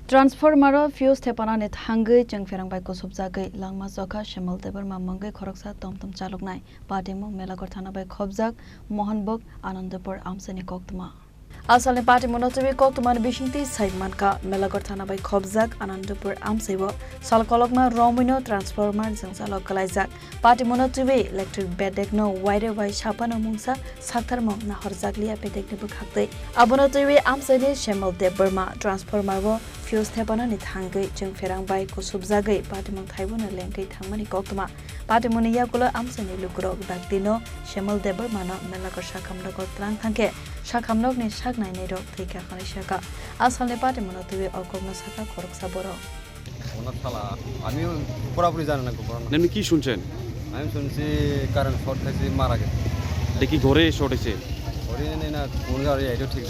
Transformero fuse Thepana Thangwi Chungpherang bai Kwsub Jagwi Langma Chokha Shyamal Debbarma Mwngui Khoroksa Tomtom Chaluknai.Patimwng Melagarh Thana bai Khopjak Mohonbhug Anandapur Amchaini Koktwma Asalni Patimwng Koktwma Bishinti Saidmanka Melagarh Thana bai Khopjak Anandapur Amchaibo Chaluknai Romino Transformer Jangsalok Kalaijak Patimwng electric bedekno wire bai Chapano Mungsa Saktarmo na Horjaklia bedekni bukhaktai Abono Amchaini Shyamal Debbarma Transformero fuse Thepana Thangwi Chungpherang bai Kwsub Jagwi Patimwng Thaibona lengkai thangmani Koktwma Patimwng yakula Amchaini lukurok daktino Shyamal Debbarma no Melagarh Shakhamrok Trang thangke Shakhamrok ni shaknai nerok thika khani shaka asalni Patimwng tuwe okogno saka Khoroksa boro ওনার শালা আমি পুরোপুরি জানি না আপনি কি শুনছেন? আমি শুনছি কারেন্ট শর্ট খাইছে মারা গেছে দেখি ঘরে শর্ট হয়েছে ঘরে নেই না কোন গাড়ি এটাও ঠিক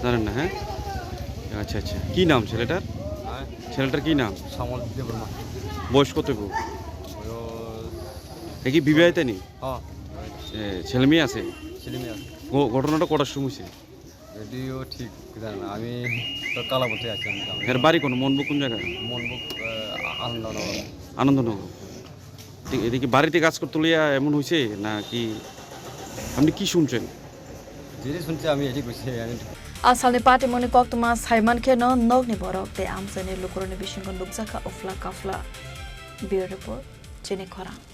জানেন না হ্যাঁ আচ্ছা আচ্ছা কি নাম ছেলেটার ছেলেটার কি নাম শ্যামল দেববর্মা বয়স কত গো দেখি বিবাহিত নি হ্যাঁ ছেলে মেয়ে আছে ছেলে মেয়ে আছে ঘটনাটা কটার সময় হয়েছে যদিও ঠিক জানি না আমি তো কালাপথে আছি এর বাড়ি কোন মনবুক কোন জায়গায় মনবুক আনন্দনগর এদিকে বাড়িতে কাজ করতে লিয়া এমন হয়েছে না কি আপনি কি শুনছেন যেটি শুনছি আমি এটি কইছি asalni Patimwng Koktwma Saimanke no nogni borok te Amchaini lukuroni bisingko nukjaka ufla kafla bureau report Chini Khorang